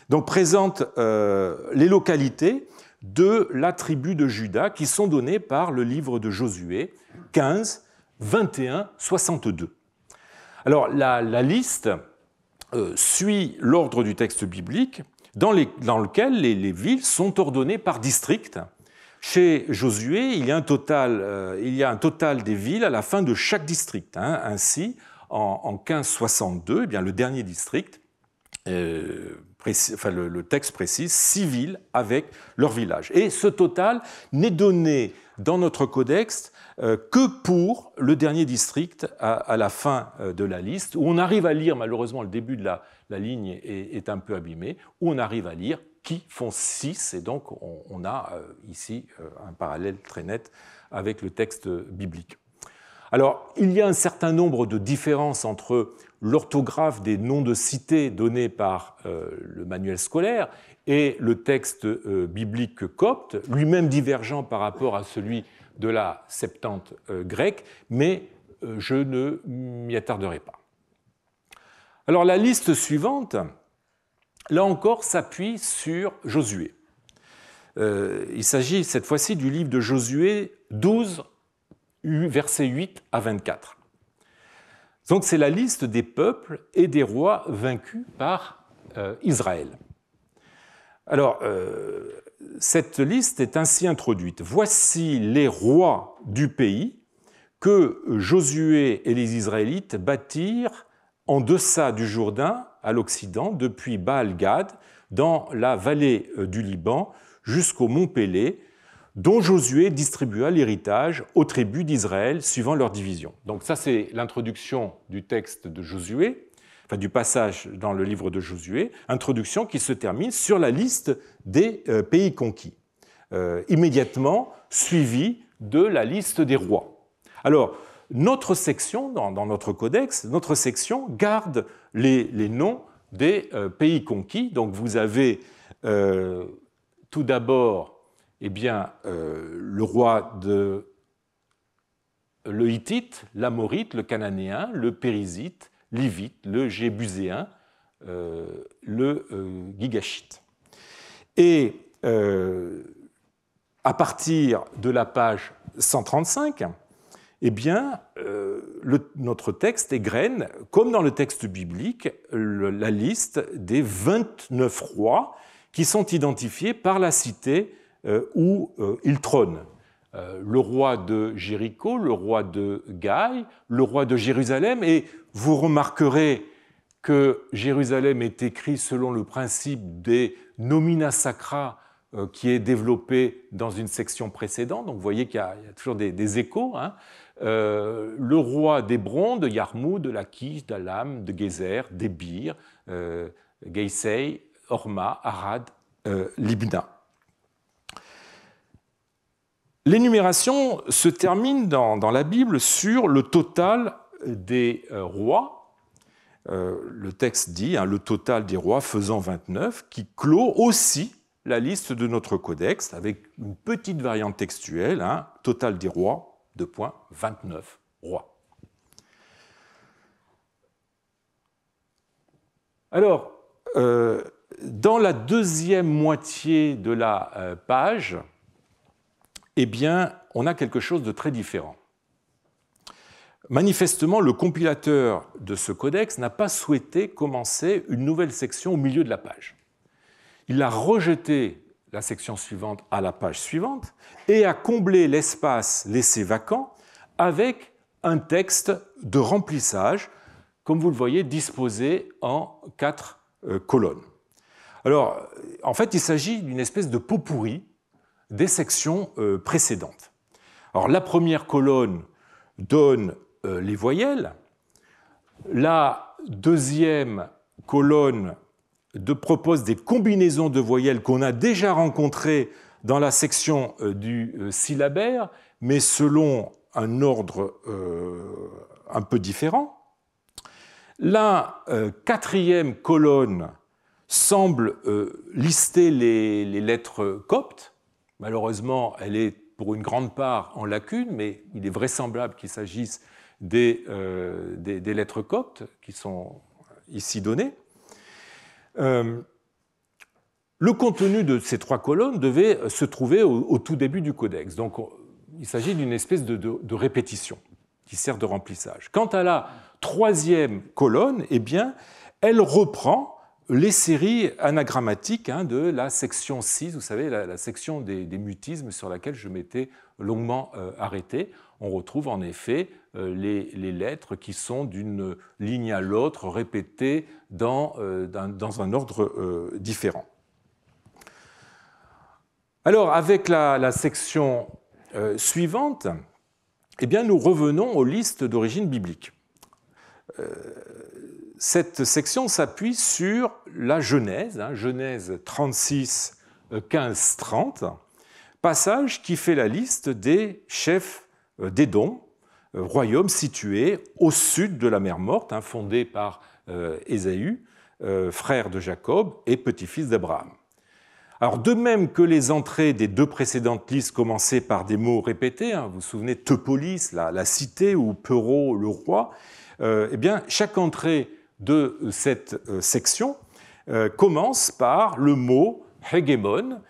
donc présente les localités de la tribu de Juda qui sont données par le livre de Josué 15, 21, 62. Alors la liste suit l'ordre du texte biblique dans lequel les villes sont ordonnées par district. Chez Josué, il y a un total des villes à la fin de chaque district. Ainsi, en 1562, eh bien, le dernier district, le texte précise 6 villes avec leur village. Et ce total n'est donné dans notre codex que pour le dernier district à la fin de la liste, où on arrive à lire, malheureusement le début de la ligne est un peu abîmé, où on arrive à lire qui font 6, et donc on a ici un parallèle très net avec le texte biblique. Alors, il y a un certain nombre de différences entre l'orthographe des noms de cités donnés par le manuel scolaire et le texte biblique copte, lui-même divergent par rapport à celui de la Septante grecque, mais je ne m'y attarderai pas. Alors, la liste suivante, là encore, s'appuie sur Josué. Il s'agit cette fois-ci du livre de Josué 12, versets 8 à 24. Donc c'est la liste des peuples et des rois vaincus par Israël. Alors, cette liste est ainsi introduite. Voici les rois du pays que Josué et les Israélites bâtirent en deçà du Jourdain, à l'occident, depuis Baal-Gad, dans la vallée du Liban, jusqu'au mont Pélé, dont Josué distribua l'héritage aux tribus d'Israël suivant leur division. Donc ça, c'est l'introduction du texte de Josué, enfin du passage dans le livre de Josué, introduction qui se termine sur la liste des pays conquis, immédiatement suivie de la liste des rois. Alors, notre section, dans notre codex, notre section garde les noms des pays conquis. Donc vous avez tout d'abord le roi le Hittite, l'Amorite, le Cananéen, le Périzite, l'Hivite, le Jébuséen, le Gigashite. Et à partir de la page 135, eh bien, notre texte égrène, comme dans le texte biblique, la liste des 29 rois qui sont identifiés par la cité où ils trônent. Le roi de Jéricho, le roi de Gaï, le roi de Jérusalem, et vous remarquerez que Jérusalem est écrit selon le principe des nomina sacra qui est développé dans une section précédente. Donc vous voyez qu'il y a toujours des échos. Le roi d'Hébron, de Yarmout, de Lachish, d'Alam, de Gézer, d'Ébir, Geisei, Horma, Arad, Libna. L'énumération se termine dans la Bible sur le total des rois. Le texte dit le total des rois faisant 29, qui clôt aussi la liste de notre codex avec une petite variante textuelle, total des rois, 29 rois. Alors, dans la deuxième moitié de la page, eh bien, on a quelque chose de très différent. Manifestement, le compilateur de ce codex n'a pas souhaité commencer une nouvelle section au milieu de la page. Il a rejeté la section suivante à la page suivante et a comblé l'espace laissé vacant avec un texte de remplissage, comme vous le voyez, disposé en 4 colonnes. Alors, en fait, il s'agit d'une espèce de pot pourri des sections précédentes. Alors, la première colonne donne les voyelles, la deuxième colonne propose des combinaisons de voyelles qu'on a déjà rencontrées dans la section du syllabaire, mais selon un ordre un peu différent. La quatrième colonne semble lister les lettres coptes. Malheureusement, elle est pour une grande part en lacune, mais il est vraisemblable qu'il s'agisse des lettres coptes qui sont ici données. Le contenu de ces 3 colonnes devait se trouver au tout début du codex. Donc, il s'agit d'une espèce de répétition qui sert de remplissage. Quant à la 3e colonne, eh bien, elle reprend les séries anagrammatiques de la section 6, vous savez, la section des mutismes sur laquelle je m'étais longuement arrêté. On retrouve en effet les lettres qui sont d'une ligne à l'autre répétées dans un ordre différent. Alors, avec la section suivante, eh bien, nous revenons aux listes d'origine biblique. Cette section s'appuie sur la Genèse, Genèse 36, 15, 30, passage qui fait la liste des chefs d'Édom, royaume situé au sud de la mer Morte, fondé par Ésaü, frère de Jacob et petit-fils d'Abraham. Alors, de même que les entrées des 2 précédentes listes commençaient par des mots répétés, vous vous souvenez, Teupolis, la cité, ou Peuro, le roi, eh bien, chaque entrée de cette section commence par le mot hégémon,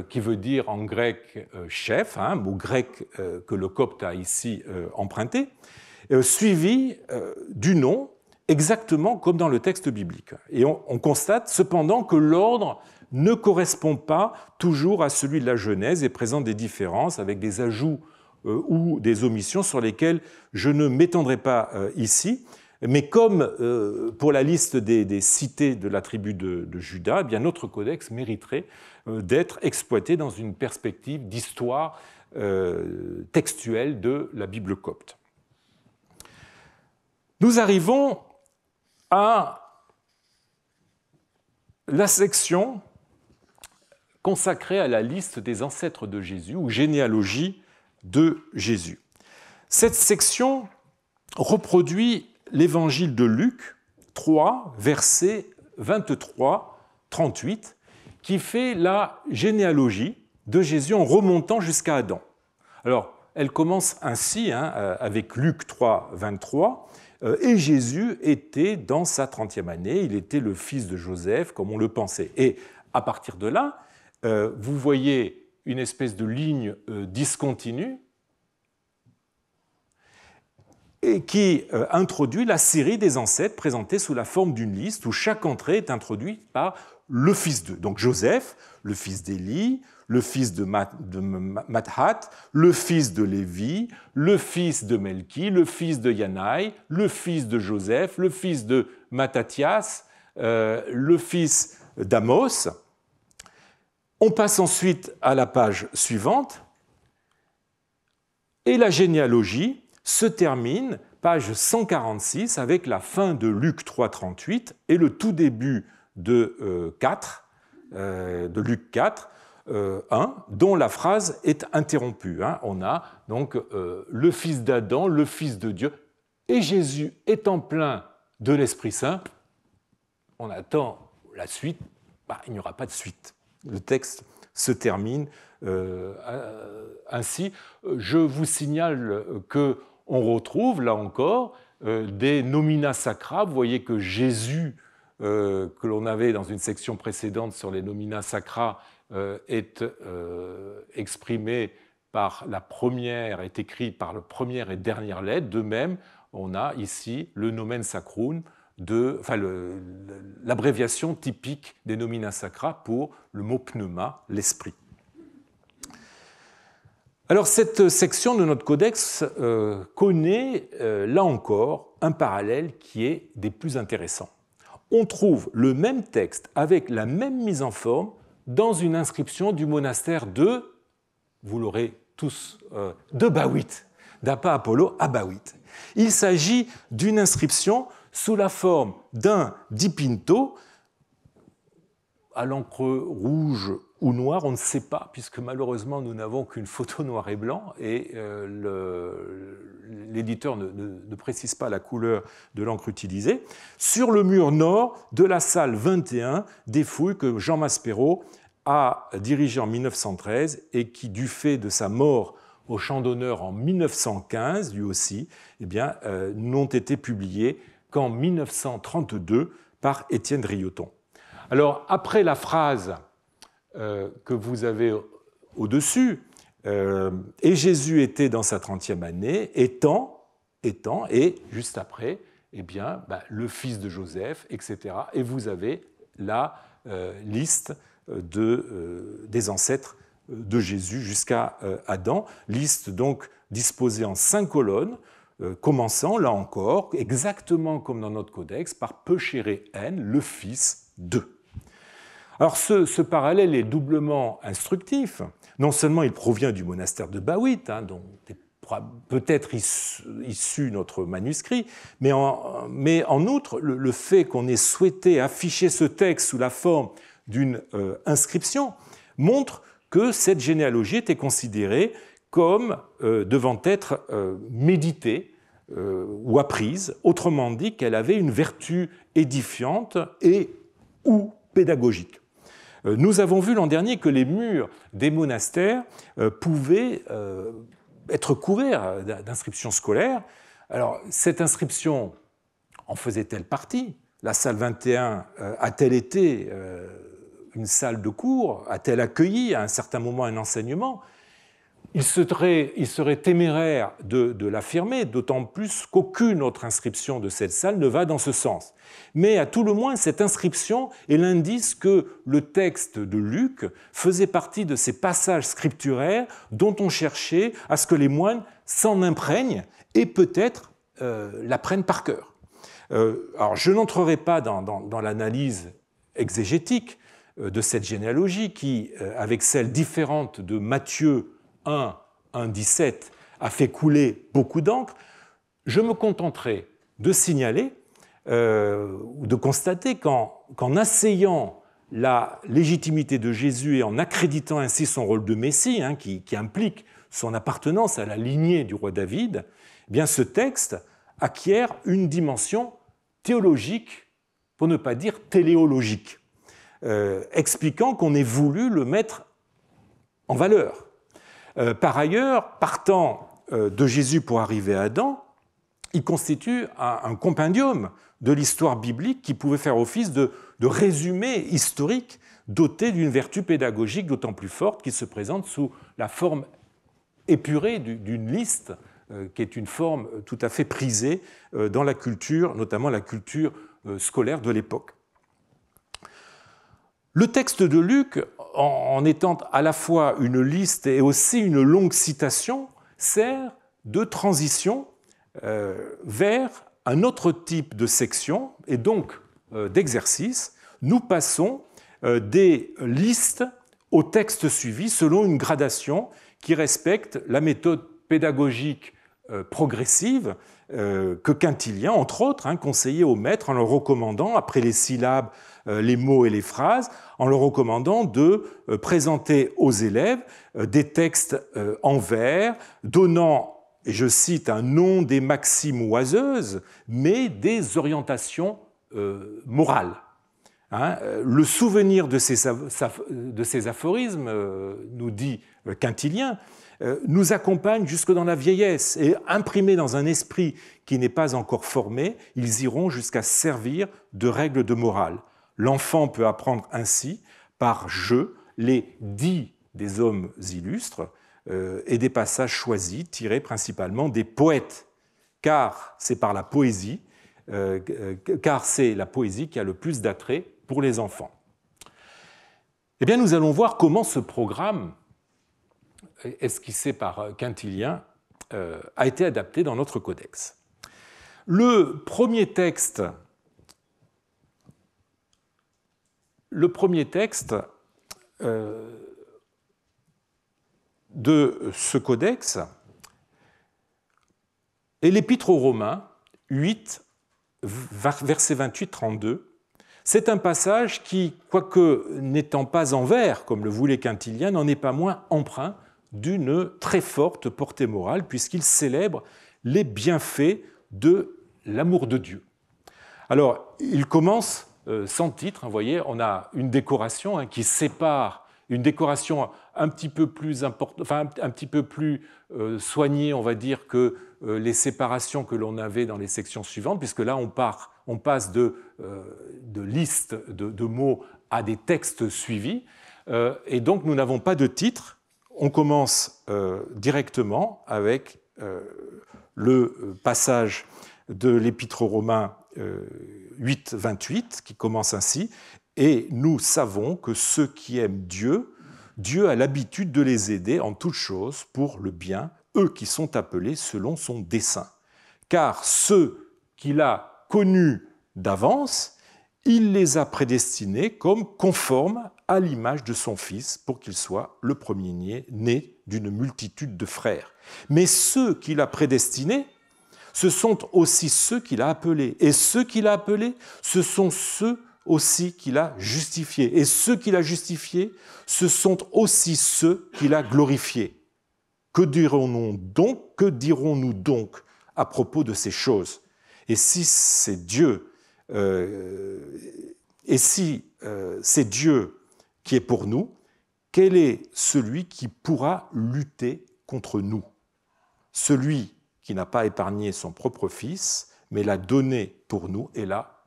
qui veut dire en grec chef, un mot grec que le copte a ici emprunté, suivi du nom, exactement comme dans le texte biblique. Et on constate cependant que l'ordre ne correspond pas toujours à celui de la Genèse et présente des différences avec des ajouts ou des omissions sur lesquelles je ne m'étendrai pas ici. Mais comme pour la liste des cités de la tribu de Juda, eh bien notre codex mériterait d'être exploité dans une perspective d'histoire textuelle de la Bible copte. Nous arrivons à la section consacrée à la liste des ancêtres de Jésus, ou généalogie de Jésus. Cette section reproduit l'évangile de Luc 3, versets 23-38, qui fait la généalogie de Jésus en remontant jusqu'à Adam. Alors, elle commence ainsi, avec Luc 3, 23, et Jésus était dans sa 30e année, il était le fils de Joseph, comme on le pensait. Et à partir de là, vous voyez une espèce de ligne discontinue, et qui introduit la série des ancêtres présentée sous la forme d'une liste où chaque entrée est introduite par le fils d'eux. Donc Joseph, le fils d'Élie, le fils de Mathat, le fils de Lévi, le fils de Melchi, le fils de Yanaï, le fils de Joseph, le fils de Mattathias, le fils d'Amos. On passe ensuite à la page suivante et la généalogie se termine, page 146, avec la fin de Luc 3, 38 et le tout début de Luc 4, 1, dont la phrase est interrompue. On a donc le fils d'Adam, le fils de Dieu, et Jésus étant plein de l'Esprit Saint. On attend la suite, il n'y aura pas de suite. Le texte se termine ainsi. Je vous signale que on retrouve, là encore, des nomina sacra. Vous voyez que Jésus, que l'on avait dans une section précédente sur les nomina sacra, est exprimé par la première, est écrit par la première et dernière lettre. De même, on a ici le nomen sacrum, l'abréviation typique des nomina sacra pour le mot pneuma, l'esprit. Alors cette section de notre codex connaît, là encore, un parallèle qui est des plus intéressants. On trouve le même texte avec la même mise en forme dans une inscription du monastère de, vous l'aurez tous, de Bawit, d'Apa Apollo à Bawit. Il s'agit d'une inscription sous la forme d'un dipinto à l'encre rouge ou noir, on ne sait pas, puisque malheureusement nous n'avons qu'une photo noir et blanc et l'éditeur ne précise pas la couleur de l'encre utilisée, sur le mur nord de la salle 21 des fouilles que Jean Maspero a dirigé en 1913 et qui, du fait de sa mort au Champ d'honneur en 1915, lui aussi, eh bien, n'ont été publiés qu'en 1932 par Étienne Drioton. Alors, après la phrase que vous avez au-dessus, et Jésus était dans sa 30e année, étant, et juste après, eh bien, le fils de Joseph, etc. Et vous avez la liste des ancêtres de Jésus jusqu'à Adam, liste donc disposée en 5 colonnes, commençant, là encore, exactement comme dans notre codex, par Pechéré N, le fils de. Alors ce parallèle est doublement instructif. Non seulement il provient du monastère de Bawit, dont est peut-être issu notre manuscrit, mais en outre, le fait qu'on ait souhaité afficher ce texte sous la forme d'une inscription montre que cette généalogie était considérée comme devant être méditée ou apprise, autrement dit qu'elle avait une vertu édifiante et ou pédagogique. Nous avons vu l'an dernier que les murs des monastères pouvaient être couverts d'inscriptions scolaires. Alors, cette inscription en faisait-elle partie? La salle 21 a-t-elle été une salle de cours? A-t-elle accueilli à un certain moment un enseignement? Il serait téméraire de l'affirmer, d'autant plus qu'aucune autre inscription de cette salle ne va dans ce sens. Mais à tout le moins, cette inscription est l'indice que le texte de Luc faisait partie de ces passages scripturaires dont on cherchait à ce que les moines s'en imprègnent et peut-être l'apprennent par cœur. Alors, je n'entrerai pas dans l'analyse exégétique de cette généalogie qui, avec celle différente de Matthieu 1, 17, a fait couler beaucoup d'encre. Je me contenterai de signaler ou de constater qu'en asseyant la légitimité de Jésus et en accréditant ainsi son rôle de Messie, qui implique son appartenance à la lignée du roi David, eh bien ce texte acquiert une dimension théologique, pour ne pas dire téléologique, expliquant qu'on ait voulu le mettre en valeur. Par ailleurs, partant de Jésus pour arriver à Adam, il constitue un compendium de l'histoire biblique qui pouvait faire office de résumé historique doté d'une vertu pédagogique d'autant plus forte qu'il se présente sous la forme épurée d'une liste qui est une forme tout à fait prisée dans la culture, notamment la culture scolaire de l'époque. Le texte de Luc, en étant à la fois une liste et aussi une longue citation, sert de transition vers un autre type de section et donc d'exercice. Nous passons des listes au texte suivi selon une gradation qui respecte la méthode pédagogique progressive que Quintilien, entre autres, conseillait aux maîtres en leur recommandant, après les syllabes, les mots et les phrases, en leur recommandant de présenter aux élèves des textes en vers, donnant, et je cite, un nom des maximes oiseuses, mais des orientations morales. Le souvenir de ces aphorismes, nous dit Quintilien, nous accompagne jusque dans la vieillesse et imprimés dans un esprit qui n'est pas encore formé, ils iront jusqu'à servir de règles de morale. L'enfant peut apprendre ainsi, par jeu, les dits des hommes illustres et des passages choisis, tirés principalement des poètes, car c'est par la poésie, car c'est la poésie qui a le plus d'attrait pour les enfants. Eh bien, nous allons voir comment ce programme, esquissé par Quintilien, a été adapté dans notre codex. Le premier texte de ce codex est l'Épître aux Romains, 8, versets 28-32. C'est un passage qui, quoique n'étant pas en vers, comme le voulait Quintilien, n'en est pas moins empreint d'une très forte portée morale, puisqu'il célèbre les bienfaits de l'amour de Dieu. Alors, il commence sans titre, vous voyez, on a une décoration qui sépare une décoration un petit peu plus un petit peu plus soignée, on va dire, que les séparations que l'on avait dans les sections suivantes, puisque là, on passe de listes de mots à des textes suivis. Et donc, nous n'avons pas de titre. On commence directement avec le passage de l'Épître aux Romains 8, 28, qui commence ainsi. Et nous savons que ceux qui aiment Dieu, Dieu a l'habitude de les aider en toutes choses pour le bien, eux qui sont appelés selon son dessein. Car ceux qu'il a connus d'avance, il les a prédestinés comme conformes à l'image de son Fils, pour qu'il soit le premier-né né d'une multitude de frères. Mais ceux qu'il a prédestinés, ce sont aussi ceux qu'il a appelés. Et ceux qu'il a appelés, ce sont ceux aussi qu'il a justifiés. Et ceux qu'il a justifiés, ce sont aussi ceux qu'il a glorifiés. Que dirons-nous donc à propos de ces choses? Et si c'est Dieu, c'est Dieu qui est pour nous, quel est celui qui pourra lutter contre nous? Celui qui n'a pas épargné son propre Fils, mais l'a donné pour nous. Et là,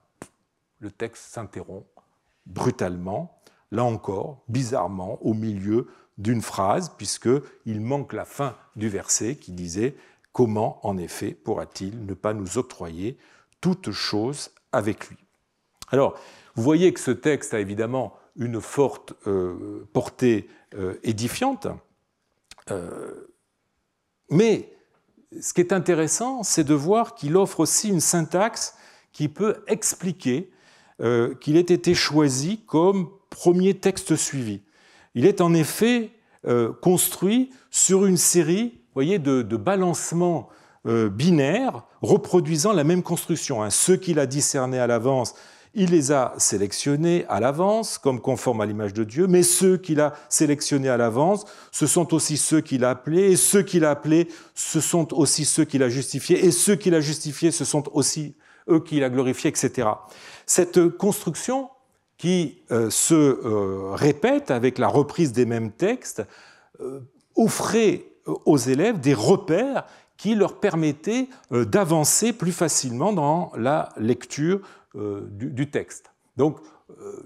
le texte s'interrompt brutalement, là encore, bizarrement, au milieu d'une phrase, puisqu'il manque la fin du verset qui disait « Comment, en effet, pourra-t-il ne pas nous octroyer toutes choses avec lui ?» Alors, vous voyez que ce texte a évidemment une forte portée édifiante, mais ce qui est intéressant, c'est de voir qu'il offre aussi une syntaxe qui peut expliquer qu'il ait été choisi comme premier texte suivi. Il est en effet construit sur une série, vous voyez, de balancements binaires reproduisant la même construction. Ceux qu'il a discernés à l'avance, il les a sélectionnés à l'avance comme conformes à l'image de Dieu, mais ceux qu'il a sélectionnés à l'avance, ce sont aussi ceux qu'il a appelés, et ceux qu'il a appelés, ce sont aussi ceux qu'il a justifiés, et ceux qu'il a justifiés, ce sont aussi eux qu'il a glorifiés, etc. Cette construction qui se répète avec la reprise des mêmes textes offrait aux élèves des repères qui leur permettaient d'avancer plus facilement dans la lecture du texte. Donc,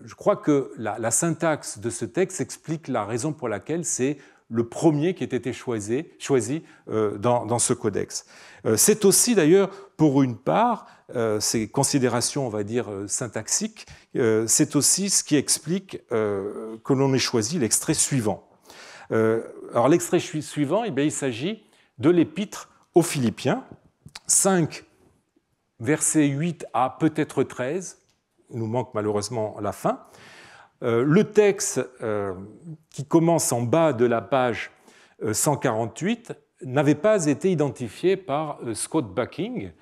je crois que la syntaxe de ce texte explique la raison pour laquelle c'est le premier qui a été choisi dans ce codex. C'est aussi d'ailleurs, pour une part, ces considérations, on va dire, syntaxiques, c'est aussi ce qui explique que l'on ait choisi l'extrait suivant. Alors l'extrait suivant, eh bien, il s'agit de l'Épître aux Philippiens, 5, versets 8 à peut-être 13, il nous manque malheureusement la fin. Le texte qui commence en bas de la page 148 n'avait pas été identifié par Scott Bucking,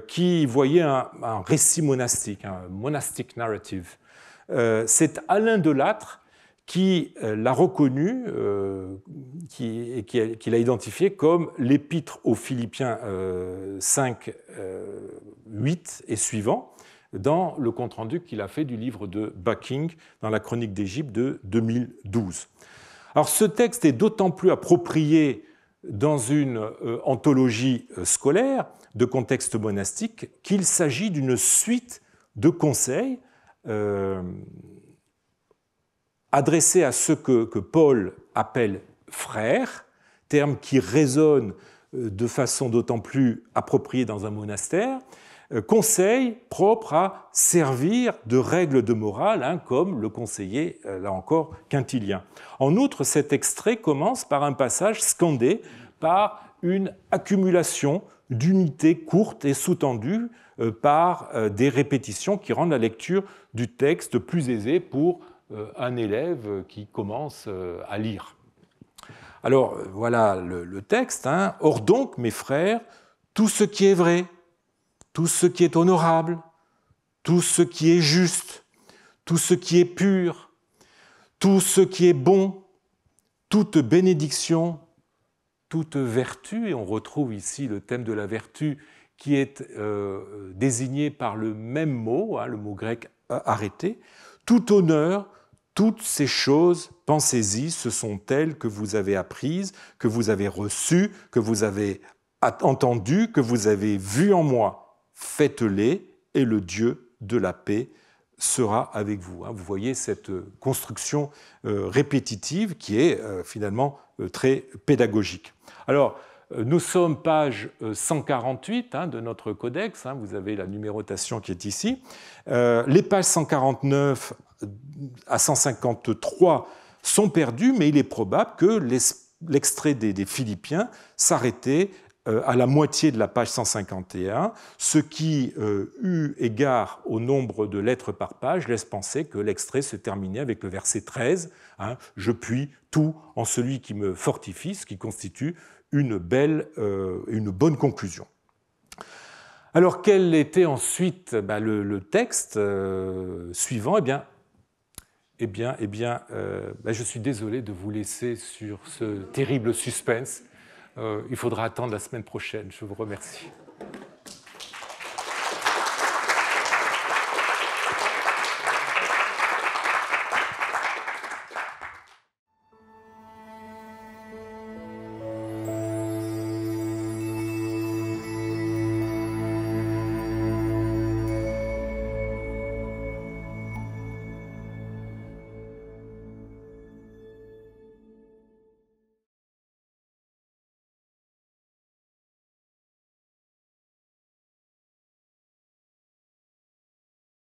qui voyait un récit monastique, un monastic narrative. C'est Alain Delattre qui l'a reconnu, qui l'a identifié comme l'Épître aux Philippiens 5, 8 et suivants, dans le compte-rendu qu'il a fait du livre de Bucking dans la Chronique d'Égypte de 2012. Alors ce texte est d'autant plus approprié dans une anthologie scolaire de contexte monastique qu'il s'agit d'une suite de conseils adressés à ceux que Paul appelle frères, terme qui résonne de façon d'autant plus appropriée dans un monastère, conseil propre à servir de règle de morale, comme le conseillait, là encore, Quintilien. En outre, cet extrait commence par un passage scandé par une accumulation d'unités courtes et sous-tendues par des répétitions qui rendent la lecture du texte plus aisée pour un élève qui commence à lire. Alors, voilà le texte. Or donc, mes frères, tout ce qui est vrai, tout ce qui est honorable, tout ce qui est juste, tout ce qui est pur, tout ce qui est bon, toute bénédiction, toute vertu, et on retrouve ici le thème de la vertu qui est désigné par le même mot, le mot grec arrêté, tout honneur, toutes ces choses Pensez-y, ce sont elles que vous avez apprises, que vous avez reçues, que vous avez entendues, que vous avez vues en moi. Faites-les, et le Dieu de la paix sera avec vous. Vous voyez cette construction répétitive qui est finalement très pédagogique. Alors, nous sommes page 148 de notre codex, vous avez la numérotation qui est ici. Les pages 149 à 153 sont perdues, mais il est probable que l'extrait des Philippiens s'arrêtait à la moitié de la page 151, ce qui, eu égard au nombre de lettres par page, laisse penser que l'extrait se terminait avec le verset 13, « Je puis tout en celui qui me fortifie », ce qui constitue une bonne conclusion. Alors, quel était ensuite le texte suivant? Je suis désolé de vous laisser sur ce terrible suspense. Il faudra attendre la semaine prochaine. Je vous remercie.